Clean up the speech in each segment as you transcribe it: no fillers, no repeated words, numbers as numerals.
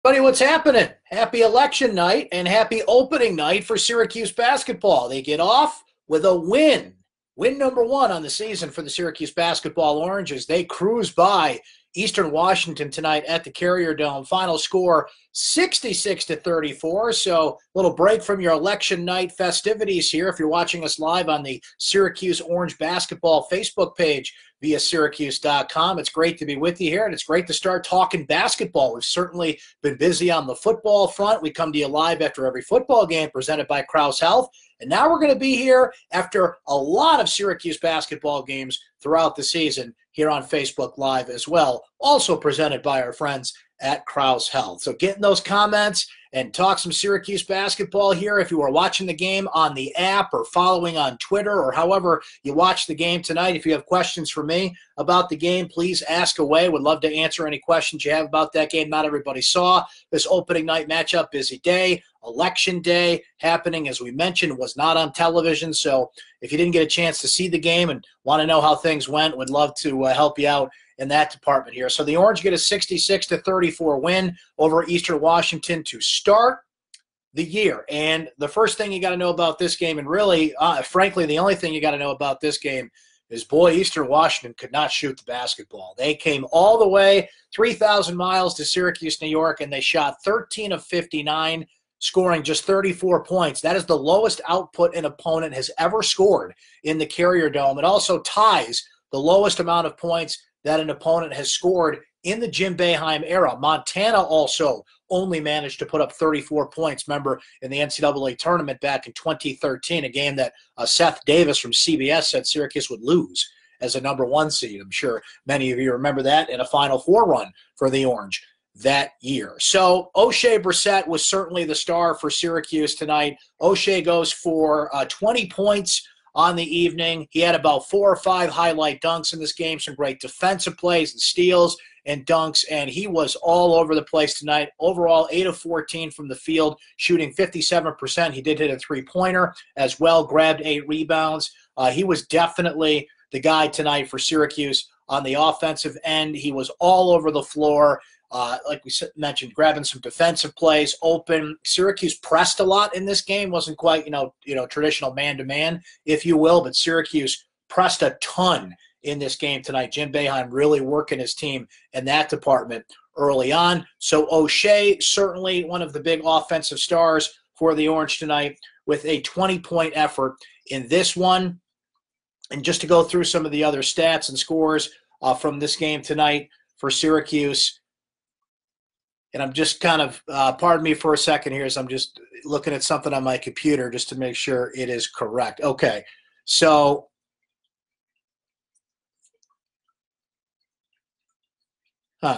Buddy, what's happening? Happy election night and happy opening night for Syracuse basketball. They get off with a win. Win number one on the season for the Syracuse basketball Oranges. They cruise by Eastern Washington tonight at the Carrier Dome. Final score 66-34. So a little break from your election night festivities here. If you're watching us live on the Syracuse Orange basketball Facebook page via syracuse.com, it's great to be with you here, and it's great to start talking basketball. We've certainly been busy on the football front. We come to you live after every football game presented by Crouse Health. And now we're going to be here after a lot of Syracuse basketball games throughout the season here on Facebook Live as well, also presented by our friends at Crouse Health. So get in those comments and talk some Syracuse basketball here. If you are watching the game on the app or following on Twitter or however you watch the game tonight, if you have questions for me about the game, please ask away. Would love to answer any questions you have about that game. Not everybody saw this opening night matchup. Busy day. Election day happening, as we mentioned, was not on television. So if you didn't get a chance to see the game and want to know how things went, would love to help you out in that department here. So the Orange get a 66-34 win over Eastern Washington to start the year. And the first thing you got to know about this game, and really, frankly, the only thing you got to know about this game is, boy, Eastern Washington could not shoot the basketball. They came all the way 3,000 miles to Syracuse, New York, and they shot 13 of 59, scoring just 34 points. That is the lowest output an opponent has ever scored in the Carrier Dome. It also ties the lowest amount of points that an opponent has scored in the Jim Boeheim era. Montana also only managed to put up 34 points, remember, in the NCAA tournament back in 2013, a game that Seth Davis from CBS said Syracuse would lose as a number one seed. I'm sure many of you remember that, in a Final Four run for the Orange that year. So O'Shea Brissett was certainly the star for Syracuse tonight. O'Shea goes for 20 points on the evening. He had about 4 or 5 highlight dunks in this game, some great defensive plays and steals and dunks, and he was all over the place tonight. Overall, 8 of 14 from the field, shooting 57%. He did hit a three-pointer as well, grabbed 8 rebounds. He was definitely the guy tonight for Syracuse on the offensive end. He was all over the floor. Like we mentioned, grabbing some defensive plays, open. Syracuse pressed a lot in this game. Wasn't quite, traditional man-to-man, if you will, but Syracuse pressed a ton in this game tonight. Jim Boeheim really working his team in that department early on. So O'Shea, certainly one of the big offensive stars for the Orange tonight, with a 20-point effort in this one. And just to go through some of the other stats and scores from this game tonight for Syracuse, and I'm just kind of, pardon me for a second here, as I'm just looking at something on my computer just to make sure it is correct. Okay, so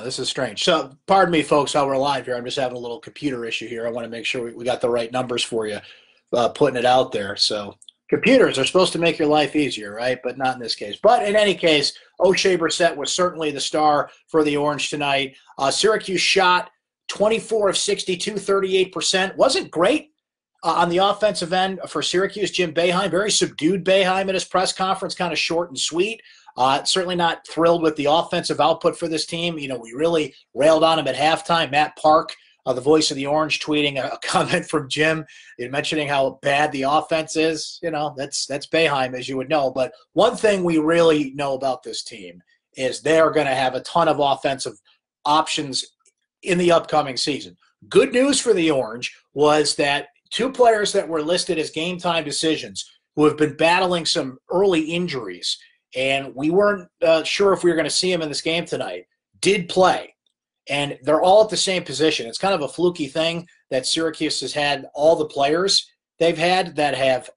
this is strange. So pardon me, folks, while we're live here. I'm just having a little computer issue here. I want to make sure we got the right numbers for you, putting it out there. So computers are supposed to make your life easier, right? But not in this case. But in any case, O'Shea Brissett was certainly the star for the Orange tonight. Syracuse shot 24 of 62, 38%. Wasn't great on the offensive end for Syracuse. Jim Boeheim, very subdued Boeheim at his press conference, kind of short and sweet. Certainly not thrilled with the offensive output for this team. We really railed on him at halftime. Matt Park, the voice of the Orange, tweeting a comment from Jim mentioning how bad the offense is. That's Boeheim, as you would know. But one thing we really know about this team is they're going to have a ton of offensive options in the upcoming season. Good news for the Orange was that 2 players that were listed as game time decisions, who have been battling some early injuries, and we weren't sure if we were going to see them in this game tonight, did play. And they're all at the same position. It's kind of a fluky thing that Syracuse has had all the players they've had that have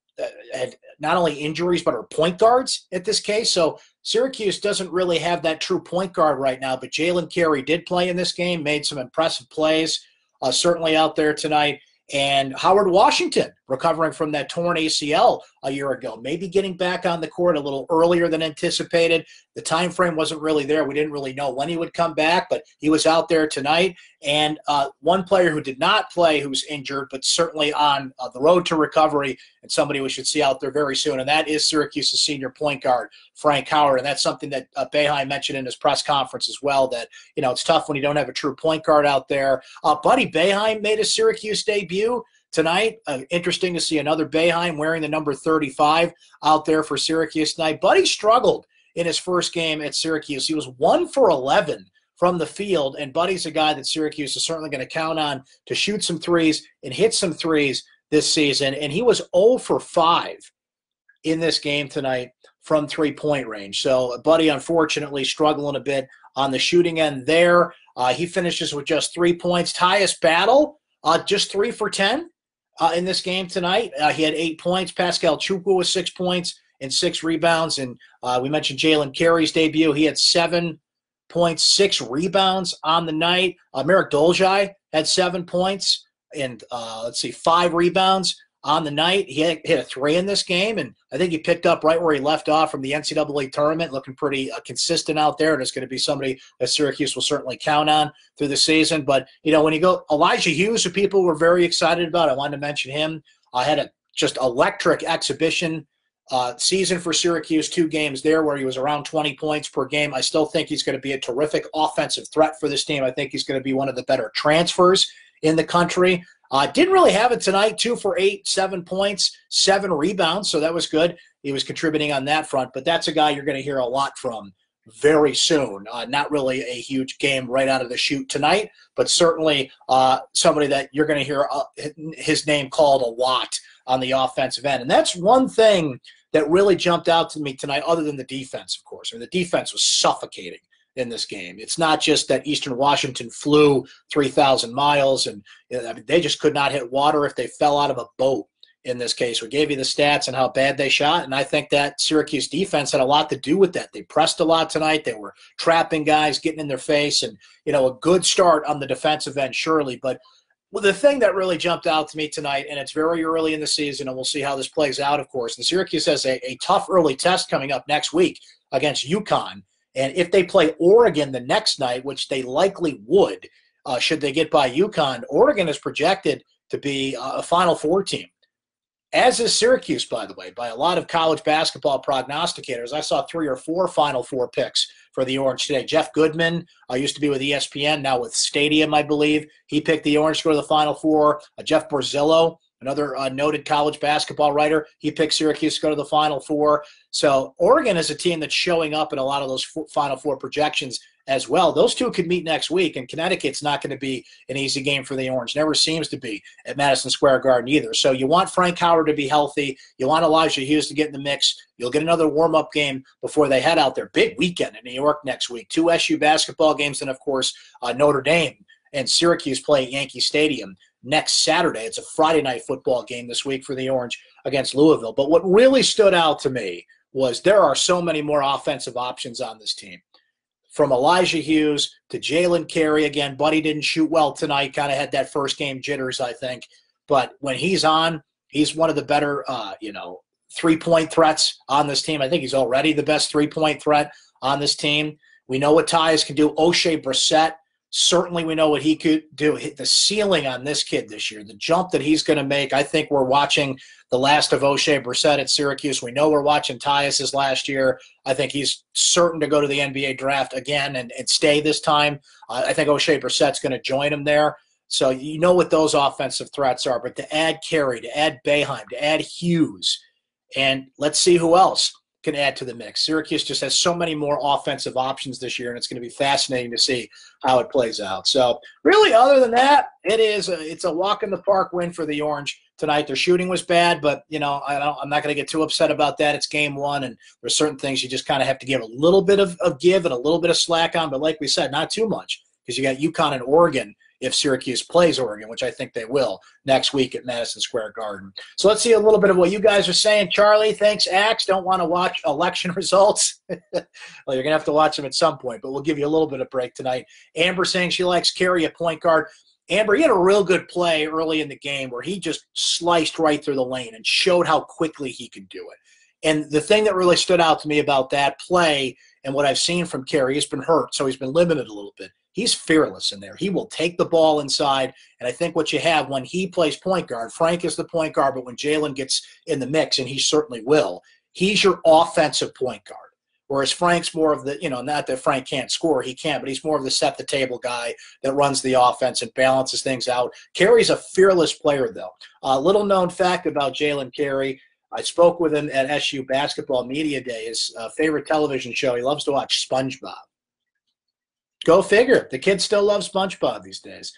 had not only injuries but are point guards at this case. So Syracuse doesn't really have that true point guard right now, but Jalen Carey did play in this game, made some impressive plays, certainly out there tonight. And Howard Washington recovering from that torn ACL a year ago. Maybe getting back on the court a little earlier than anticipated. The time frame wasn't really there. We didn't really know when he would come back, but he was out there tonight. And one player who did not play, who's injured, but certainly on the road to recovery, and somebody we should see out there very soon, and that is Syracuse's senior point guard, Frank Howard. And that's something that Boeheim mentioned in his press conference as well, that, you know, it's tough when you don't have a true point guard out there. Buddy Boeheim made a Syracuse debut tonight. Interesting to see another Boeheim wearing the number 35 out there for Syracuse tonight. Buddy struggled in his first game at Syracuse. He was 1 for 11 from the field, and Buddy's a guy that Syracuse is certainly going to count on to shoot some threes and hit some threes this season, and he was 0 for 5 in this game tonight from three-point range. So Buddy, unfortunately, struggling a bit on the shooting end there. He finishes with just 3 points. Tyus Battle, just 3 for 10 in this game tonight. He had 8 points. Pascal Chukwu with 6 points and 6 rebounds. And we mentioned Jalen Carey's debut. He had 7 points, 6 rebounds on the night. Merrick Dolzai had 7 points and 5 rebounds on the night. He hit a 3 in this game, and I think he picked up right where he left off from the NCAA tournament, looking pretty consistent out there, and it's going to be somebody that Syracuse will certainly count on through the season. But, you know, when you go Elijah Hughes, who people were very excited about, I wanted to mention him. Had a just electric exhibition season for Syracuse, 2 games there where he was around 20 points per game. I still think he's going to be a terrific offensive threat for this team. I think he's going to be one of the better transfers in the country. Didn't really have it tonight, 2 for 8, 7 points, 7 rebounds, so that was good. He was contributing on that front, but that's a guy you're going to hear a lot from very soon. Not really a huge game right out of the chute tonight, but certainly somebody that you're going to hear his name called a lot on the offensive end. And that's one thing that really jumped out to me tonight, other than the defense, of course. I mean, the defense was suffocating in this game. It's not just that Eastern Washington flew 3,000 miles, and I mean, they just could not hit water if they fell out of a boat in this case. We gave you the stats and how bad they shot, and I think that Syracuse defense had a lot to do with that. They pressed a lot tonight. They were trapping guys, getting in their face, and, you know, a good start on the defensive end, surely. But the thing that really jumped out to me tonight, and it's very early in the season, and we'll see how this plays out, of course, and Syracuse has a tough early test coming up next week against UConn. And if they play Oregon the next night, which they likely would, should they get by UConn, Oregon is projected to be a Final Four team, as is Syracuse, by the way, by a lot of college basketball prognosticators. I saw 3 or 4 Final Four picks for the Orange today. Jeff Goodman used to be with ESPN, now with Stadium, I believe. He picked the Orange to go to the Final Four. Jeff Borzillo, another noted college basketball writer, he picked Syracuse to go to the Final Four. So Oregon is a team that's showing up in a lot of those Final Four projections as well. Those two could meet next week, and Connecticut's not going to be an easy game for the Orange. Never seems to be at Madison Square Garden either. So you want Frank Howard to be healthy. You want Elijah Hughes to get in the mix. You'll get another warm-up game before they head out there. Big weekend in New York next week. 2 SU basketball games, and, of course, Notre Dame and Syracuse play at Yankee Stadium next Saturday. It's a Friday night football game this week for the Orange against Louisville. But what really stood out to me was there are so many more offensive options on this team. From Elijah Hughes to Jalen Carey. Again, Buddy didn't shoot well tonight, kind of had that first game jitters, I think. But when he's on, he's one of the better, three-point threats on this team. I think he's already the best three-point threat on this team. We know what Tyus can do. O'Shea Brissett, certainly we know what he could do. Hit the ceiling on this kid this year, the jump that he's going to make. I think we're watching the last of O'Shea Brissett at Syracuse. We know we're watching Tyus's last year. I think he's certain to go to the NBA draft again and stay this time. I think O'Shea Brissett's going to join him there. So you know what those offensive threats are. But to add Carey, to add Boeheim, to add Hughes, and let's see who else can add to the mix. Syracuse just has so many more offensive options this year, and it's going to be fascinating to see how it plays out. So really, other than that, it's a walk in the park win for the Orange tonight. Their shooting was bad, but I'm not going to get too upset about that. It's game one, and there's certain things you just kind of have to give a little bit of give and a little bit of slack on. But like we said, not too much, because you got UConn and Oregon if Syracuse plays Oregon, which I think they will next week at Madison Square Garden. So let's see a little bit of what you guys are saying. Charlie, thanks, Axe. Don't want to watch election results. Well, you're going to have to watch them at some point, but we'll give you a little bit of break tonight. Amber saying she likes Carey at point guard. Amber, he had a real good play early in the game where he just sliced right through the lane and showed how quickly he could do it. And the thing that really stood out to me about that play and what I've seen from Carey, he's been hurt, so he's been limited a little bit. He's fearless in there. He will take the ball inside, and I think what you have when he plays point guard, Frank is the point guard, but when Jalen gets in the mix, and he certainly will, he's your offensive point guard. Whereas Frank's more of the, not that Frank can't score, he can, but he's more of the set-the-table guy that runs the offense and balances things out. Carey's a fearless player, though. A little-known fact about Jalen Carey, I spoke with him at SU Basketball Media Day, his favorite television show. He loves to watch SpongeBob. Go figure. The kids still love SpongeBob these days.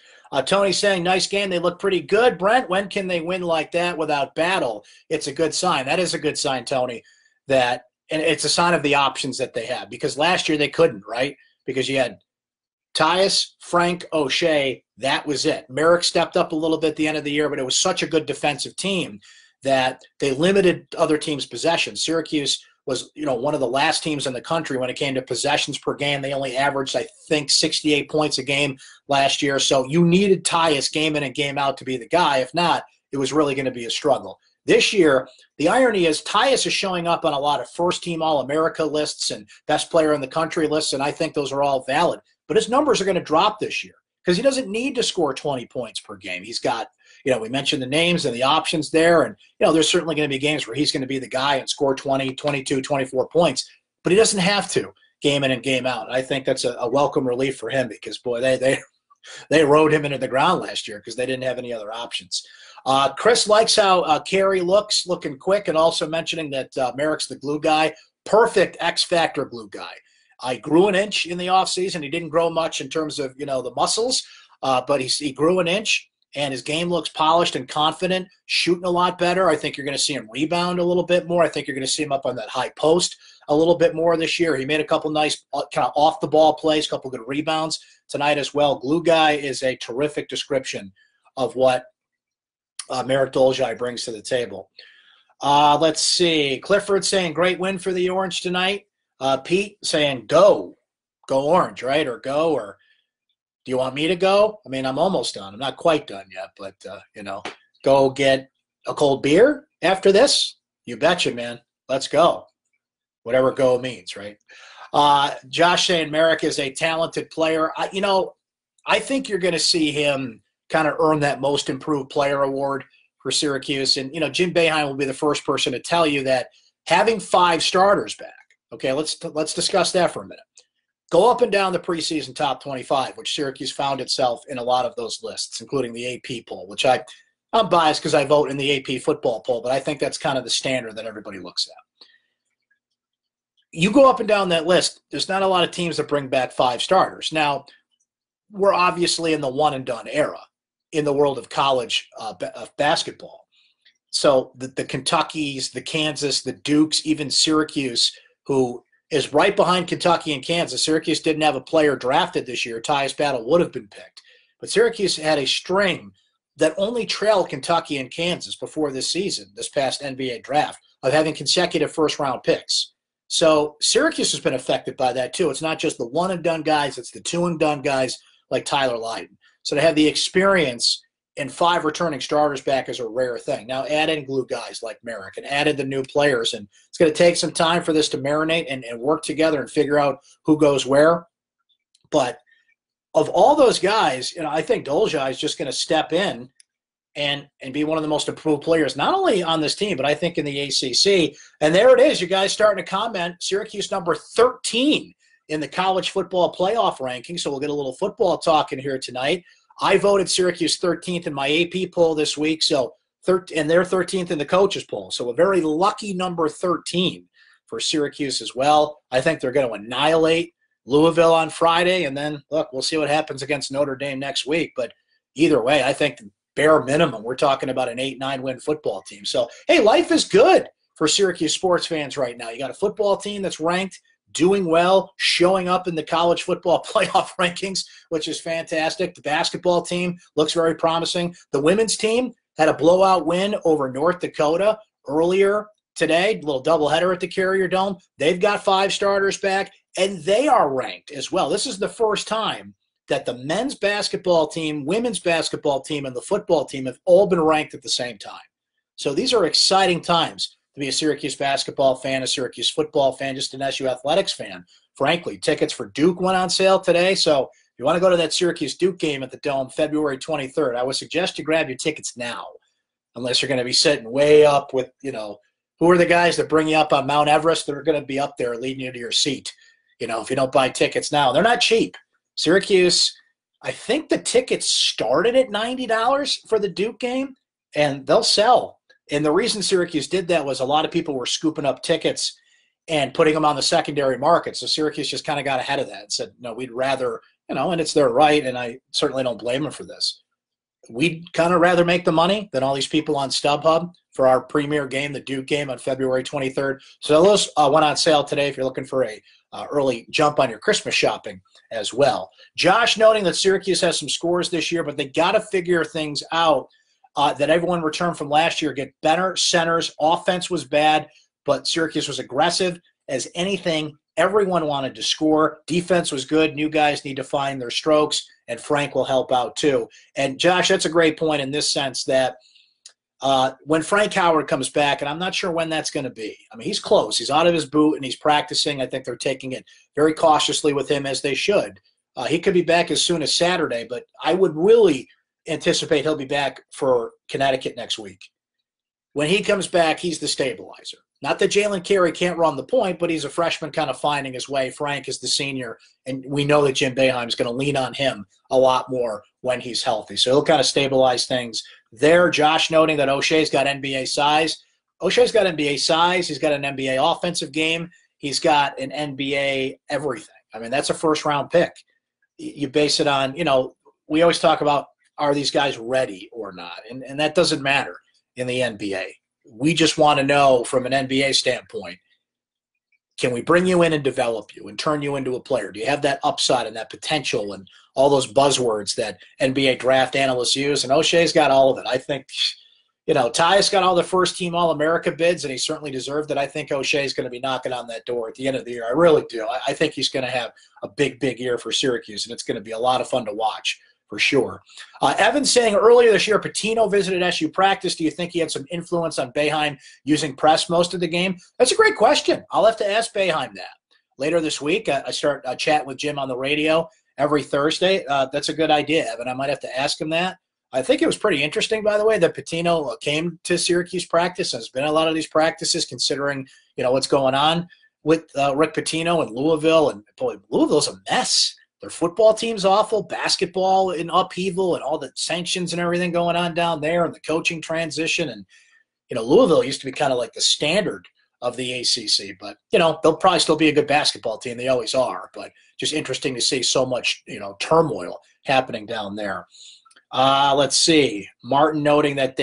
Tony's saying, nice game. They look pretty good. Brent, when can they win like that without battle? It's a good sign. That is a good sign, Tony, and it's a sign of the options that they have. Because last year they couldn't, right? Because you had Tyus, Frank, O'Shea. That was it. Merrick stepped up a little bit at the end of the year, but it was such a good defensive team that they limited other teams' possessions. Syracuse was, one of the last teams in the country when it came to possessions per game. They only averaged, I think, 68 points a game last year. So you needed Tyus game in and game out to be the guy. If not, it was really going to be a struggle. This year, the irony is Tyus is showing up on a lot of first-team All-America lists and best player in the country lists, and I think those are all valid. But his numbers are going to drop this year because he doesn't need to score 20 points per game. He's got we mentioned the names and the options there, and, there's certainly going to be games where he's going to be the guy and score 20, 22, 24 points, but he doesn't have to game in and game out. And I think that's a welcome relief for him because, boy, they rode him into the ground last year because they didn't have any other options. Chris likes how Carey looking quick, and also mentioning that Merrick's the glue guy. Perfect X-Factor glue guy. I grew an inch in the offseason. He didn't grow much in terms of, the muscles, but he grew an inch. And his game looks polished and confident, shooting a lot better. I think you're going to see him rebound a little bit more. I think you're going to see him up on that high post a little bit more this year. He made a couple nice kind of off-the-ball plays, a couple good rebounds tonight as well. Glue guy is a terrific description of what Merrick Dolezaj brings to the table. Let's see. Clifford saying, great win for the Orange tonight. Pete saying, go Orange, right? Or go, or do you want me to go? I mean, I'm almost done. I'm not quite done yet, but, go get a cold beer after this? You betcha, man. Let's go. Whatever go means, right? Josh saying Merrick is a talented player. I think you're going to see him kind of earn that most improved player award for Syracuse. And, Jim Boeheim will be the first person to tell you that having 5 starters back. Okay, let's discuss that for a minute. Go up and down the preseason top 25, which Syracuse found itself in a lot of those lists, including the AP poll, which I'm biased because I vote in the AP football poll, but I think that's kind of the standard that everybody looks at. You go up and down that list, there's not a lot of teams that bring back 5 starters. Now, we're obviously in the one-and-done era in the world of college basketball. So the Kentuckys, the Kansas, the Dukes, even Syracuse, who is right behind Kentucky and Kansas. Syracuse didn't have a player drafted this year. Tyus Battle would have been picked. But Syracuse had a string that only trailed Kentucky and Kansas before this season, this past NBA draft, of having consecutive first-round picks. So Syracuse has been affected by that too. It's not just the one-and-done guys. It's the two-and-done guys like Tyler Lydon. So to have the experience and 5 returning starters back is a rare thing. Now add in glue guys like Merrick and added the new players, and it's going to take some time for this to marinate and work together and figure out who goes where. But of all those guys, I think Dolezaj is just going to step in and be one of the most improved players, not only on this team, but I think in the ACC. And there it is. You guys starting to comment. Syracuse number 13 in the college football playoff ranking. So we'll get a little football talk in here tonight. I voted Syracuse 13th in my AP poll this week, and they're 13th in the coaches poll. So a very lucky number 13 for Syracuse as well. I think they're going to annihilate Louisville on Friday, and then, look, we'll see what happens against Notre Dame next week. But either way, I think bare minimum, we're talking about an 8-9 win football team. So, hey, life is good for Syracuse sports fans right now. You got a football team that's ranked, doing well, showing up in the college football playoff rankings, which is fantastic. The basketball team looks very promising. The women's team had a blowout win over North Dakota earlier today, a little doubleheader at the Carrier Dome. They've got 5 starters back, and they are ranked as well. This is the first time that the men's basketball team, women's basketball team, and the football team have all been ranked at the same time. So these are exciting times to be a Syracuse basketball fan, a Syracuse football fan, just an SU athletics fan. Frankly, tickets for Duke went on sale today. So if you want to go to that Syracuse-Duke game at the Dome February 23rd, I would suggest you grab your tickets now, unless you're going to be sitting way up with, who are the guys that bring you up on Mount Everest that are going to be up there leading you to your seat, if you don't buy tickets now. They're not cheap. Syracuse, I think the tickets started at $90 for the Duke game, and they'll sell. And the reason Syracuse did that was a lot of people were scooping up tickets and putting them on the secondary market. So Syracuse just kind of got ahead of that and said, no, we'd rather, and it's their right, and I certainly don't blame them for this. We'd kind of rather make the money than all these people on StubHub for our premier game, the Duke game on February 23rd. So those went on sale today if you're looking for a early jump on your Christmas shopping as well. Josh noting that Syracuse has some scores this year, but they got to figure things out that everyone returned from last year, get better centers. Offense was bad, but Syracuse was aggressive as anything. Everyone wanted to score. Defense was good. New guys need to find their strokes, and Frank will help out too. And, Josh, that's a great point in this sense that when Frank Howard comes back, and I'm not sure when that's going to be. I mean, he's close. He's out of his boot, and he's practicing. I think they're taking it very cautiously with him, as they should. He could be back as soon as Saturday, but I would really anticipate he'll be back for Connecticut next week. When he comes back, he's the stabilizer. Not that Jalen Carey can't run the point, but he's a freshman kind of finding his way. Frank is the senior, and we know that Jim Boeheim is going to lean on him a lot more when he's healthy. So he'll kind of stabilize things there. Josh noting that O'Shea's got NBA size. O'Shea's got NBA size. He's got an NBA offensive game. He's got an NBA everything. I mean, that's a first-round pick. You base it on, we always talk about, are these guys ready or not? And that doesn't matter in the NBA. We just want to know from an NBA standpoint, can we bring you in and develop you and turn you into a player? Do you have that upside and that potential and all those buzzwords that NBA draft analysts use? And O'Shea's got all of it. I think, Tyus got all the first-team All-America bids, and he certainly deserved it. I think O'Shea's going to be knocking on that door at the end of the year. I really do. I think he's going to have a big, big year for Syracuse, and it's going to be a lot of fun to watch for sure. Evan saying earlier this year, Pitino visited SU practice. Do you think he had some influence on Boeheim using press most of the game? That's a great question. I'll have to ask Boeheim that later this week. I start chatting with Jim on the radio every Thursday. That's a good idea, Evan. I might have to ask him that. I think it was pretty interesting, by the way, that Pitino came to Syracuse practice and has been a lot of these practices considering, what's going on with Rick Pitino and Louisville. And boy, Louisville's a mess. Their football team's awful, basketball in upheaval, and all the sanctions and everything going on down there, and the coaching transition. And, Louisville used to be kind of like the standard of the ACC. But, they'll probably still be a good basketball team. They always are. But just interesting to see so much, turmoil happening down there. Let's see. Martin noting that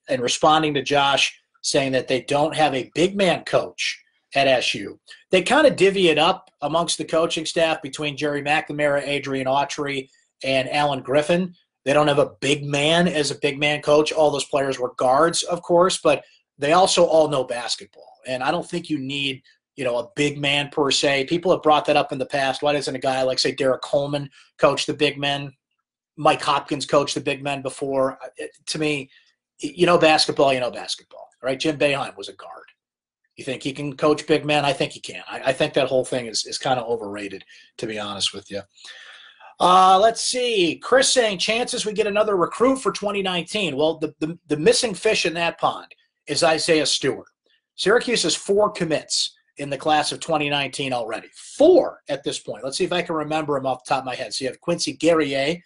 and responding to Josh, saying that they don't have a big man coach at SU. They kind of divvy it up amongst the coaching staff between Jerry McNamara, Adrian Autry, and Alan Griffin. They don't have a big man as a big man coach. All those players were guards, of course, but they also all know basketball. And I don't think you need, a big man per se. People have brought that up in the past. Why doesn't a guy like, say, Derek Coleman coach the big men? Mike Hopkins coached the big men before. To me, basketball, right? Jim Boeheim was a guard. You think he can coach big men? I think he can. I think that whole thing is kind of overrated, to be honest with you. Let's see. Chris saying chances we get another recruit for 2019. Well, the missing fish in that pond is Isaiah Stewart. Syracuse has 4 commits in the class of 2019 already. 4 at this point. Let's see if I can remember them off the top of my head. So you have Quincy Guerrier,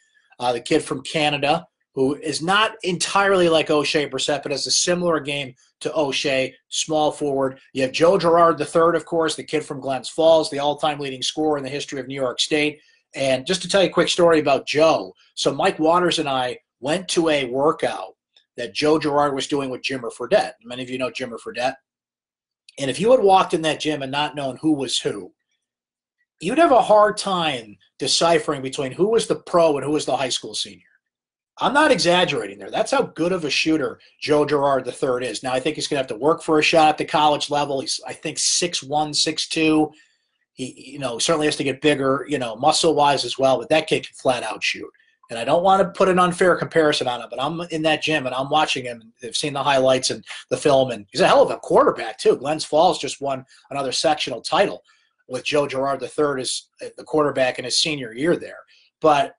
the kid from Canada, who is not entirely like O'Shea Brissett, but has a similar game to O'Shea, small forward. You have Joe Girard III, of course, the kid from Glens Falls, the all-time leading scorer in the history of New York State. And just to tell you a quick story about Joe, so Mike Waters and I went to a workout that Joe Girard was doing with Jimmer Fredette. Many of you know Jimmer Fredette. And if you had walked in that gym and not known who was who, you'd have a hard time deciphering between who was the pro and who was the high school senior. I'm not exaggerating there. That's how good of a shooter Joe Girard III is. Now, I think he's going to have to work for a shot at the college level. He's, I think, 6'1", 6'2". He certainly has to get bigger, muscle-wise as well, but that kid can flat out shoot. And I don't want to put an unfair comparison on him, but I'm in that gym and I'm watching him. And I've seen the highlights and the film, and he's a hell of a quarterback too. Glens Falls just won another sectional title with Joe Girard III as the quarterback in his senior year there. But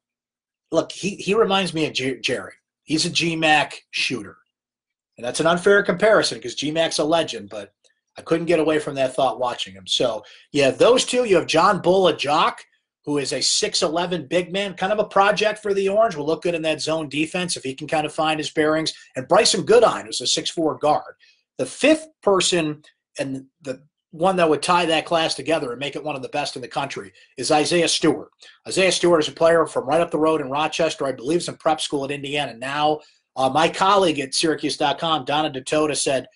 look, he reminds me of Jerry. He's a GMAC shooter. And that's an unfair comparison because GMAC's a legend, but I couldn't get away from that thought watching him. So you have those two. You have John Bull, a jock, who is a 6'11 big man, kind of a project for the Orange. Will look good in that zone defense if he can kind of find his bearings. And Bryson Goodine, who's a 6'4 guard. The fifth person, and the one that would tie that class together and make it one of the best in the country, is Isaiah Stewart. Isaiah Stewart is a player from right up the road in Rochester. I believe he's in prep school at Indiana now. My colleague at syracuse.com, Donna DeToda, said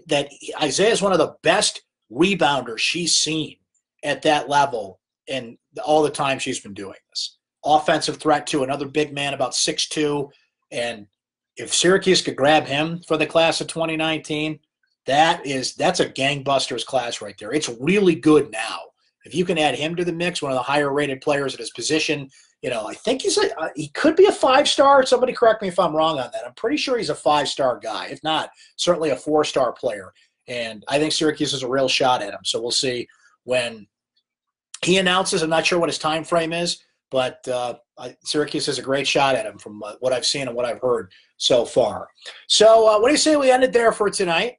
that Isaiah is one of the best rebounders she's seen at that level in all the time she's been doing this. Offensive threat, too, another big man, about 6'2". And if Syracuse could grab him for the class of 2019, that's a gangbusters class right there. It's really good now. If you can add him to the mix, one of the higher-rated players at his position, I think he could be a 5-star. Somebody correct me if I'm wrong on that. I'm pretty sure he's a 5-star guy. If not, certainly a 4-star player. And I think Syracuse has a real shot at him. So we'll see when he announces. I'm not sure what his time frame is, but Syracuse has a great shot at him from what I've seen and what I've heard so far. So what do you say we ended there for tonight?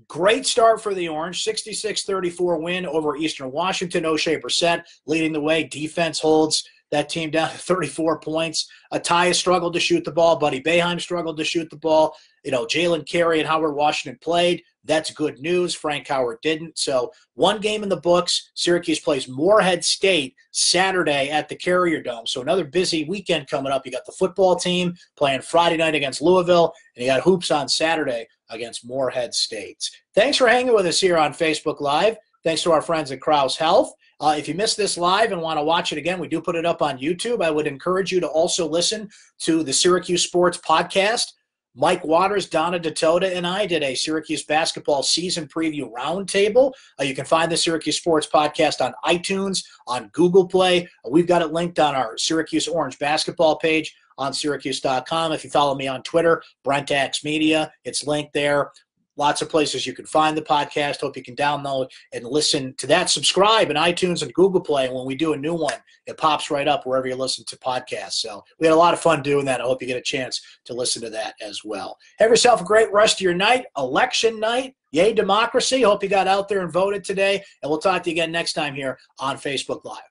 Great start for the Orange, 66-34 win over Eastern Washington. O'Shea Brissett leading the way. Defense holds that team down to 34 points. Atiyah struggled to shoot the ball. Buddy Boeheim struggled to shoot the ball. Jalen Carey and Howard Washington played. That's good news. Frank Howard didn't. So one game in the books. Syracuse plays Morehead State Saturday at the Carrier Dome. So another busy weekend coming up. You got the football team playing Friday night against Louisville, and you got hoops on Saturday against Morehead State. Thanks for hanging with us here on Facebook Live. Thanks to our friends at Krause Health. If you missed this live and want to watch it again, we do put it up on YouTube. I would encourage you to also listen to the Syracuse Sports Podcast. Mike Waters, Donna DeToda, and I did a Syracuse basketball season preview roundtable. You can find the Syracuse Sports Podcast on iTunes, on Google Play. We've got it linked on our Syracuse Orange basketball page on syracuse.com. If you follow me on Twitter, Brent Axe Media, it's linked there. Lots of places you can find the podcast. Hope you can download and listen to that. Subscribe in iTunes and Google Play. And when we do a new one, it pops right up wherever you listen to podcasts. So we had a lot of fun doing that. I hope you get a chance to listen to that as well. Have yourself a great rest of your night. Election night. Yay, democracy. Hope you got out there and voted today. And we'll talk to you again next time here on Facebook Live.